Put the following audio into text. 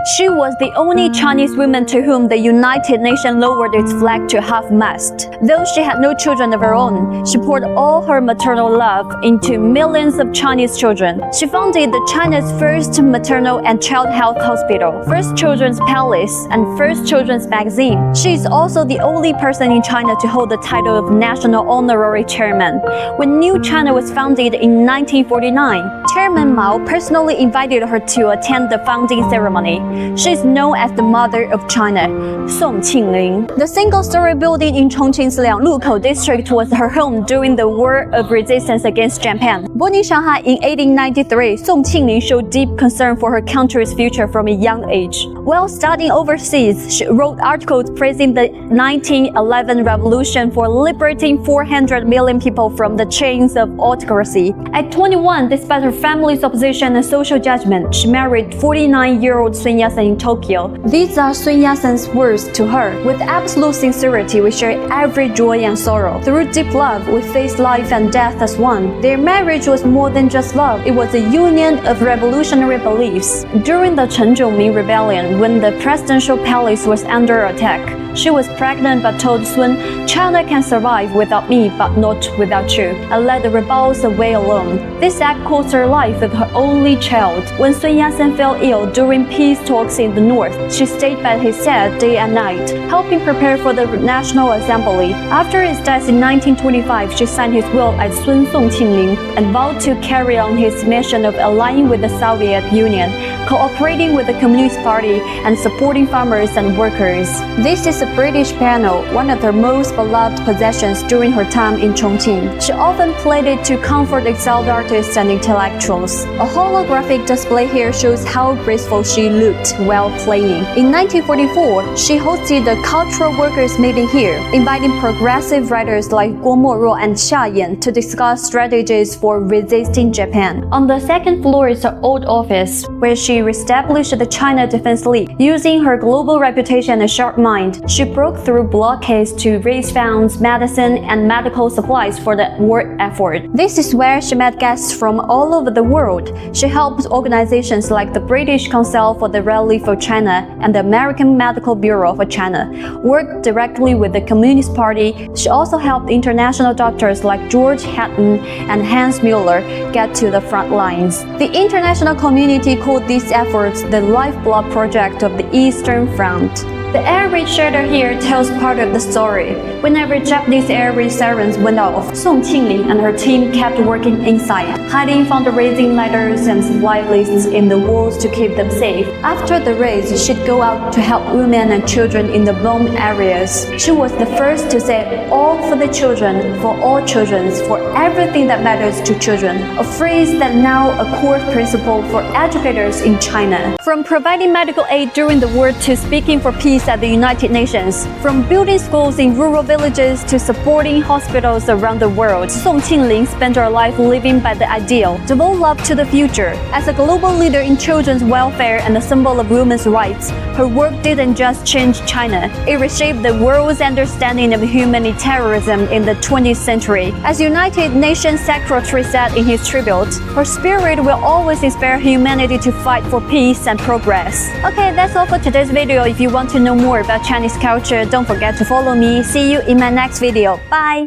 She was the only Chinese woman to whom the United Nations lowered its flag to half-mast. Though she had no children of her own, she poured all her maternal love into millions of Chinese children. She founded China's first maternal and child health hospital, first children's palace, and first children's magazine. She is also the only person in China to hold the title of National Honorary Chairman. When New China was founded in 1949, Chairman Mao personally invited her to attend the founding ceremony. She is known as the Mother of China, Song Qingling. The single-story building in Chongqing's Lianglukou district was her home during the War of Resistance against Japan. Born in Shanghai in 1893, Song Qingling showed deep concern for her country's future from a young age. While studying overseas, she wrote articles praising the 1911 revolution for liberating 400 million people from the chains of autocracy. At 21, despite her family's opposition and social judgment, she married 49-year-old Sun Yat-sen in Tokyo. These are Sun Yat-sen's words to her. With absolute sincerity, we share every joy and sorrow. Through deep love, we face life and death as one. Their marriage was more than just love. It was a union of revolutionary beliefs. During the Chen Zhongming rebellion, when the presidential palace was under attack, she was pregnant but told Sun, "China can survive without me, but not without you," and led the rebels away alone. This act cost her life with her only child. When Sun Yat-sen fell ill during peace talks in the north, she stayed by his side day and night, helping prepare for the National Assembly. After his death in 1925, she signed his will as Sun Song Qingling and vowed to carry on his mission of allying with the Soviet Union, cooperating with the Communist Party, and supporting farmers and workers. This is a British piano, one of her most beloved possessions during her time in Chongqing. She often played it to comfort exiled artists and intellectuals. A holographic display here shows how graceful she looked while playing. In 1944, she hosted the Cultural Workers Meeting here, inviting progressive writers like Guo Moruo and Xia Yan to discuss strategies for resisting Japan. On the second floor is her old office, where she reestablished the China Defense League. Using her global reputation and sharp mind, she broke through blockades to raise funds, medicine, and medical supplies for the war effort. This is where she met guests from all over the world. She helped organizations like the British Council for the Relief of China and the American Medical Bureau for China work directly with the Communist Party. She also helped international doctors like George Hatton and Hans Mueller get to the front lines. The international community called these efforts the Lifeblood Project of the Eastern Front. The air raid shelter here tells part of the story. Whenever Japanese air raid sirens went off, Song Qingling and her team kept working inside, hiding fundraising letters and supply lists in the walls to keep them safe. After the raids, she'd go out to help women and children in the bombed areas. She was the first to say, "All for the children, for all children, for everything that matters to children," a phrase that now a core principle for educators in China. From providing medical aid during the war to speaking for peace at the United Nations, from building schools in rural villages to supporting hospitals around the world, Song Qingling spent her life living by the ideal, devote love to the future. As a global leader in children's welfare and a symbol of women's rights, her work didn't just change China, it reshaped the world's understanding of humanitarianism in the 20th century. As United Nations Secretary said in his tribute, her spirit will always inspire humanity to fight for peace and progress. Okay, that's all for today's video. If you want to know more about Chinese culture, don't forget to follow me. See you in my next video. Bye!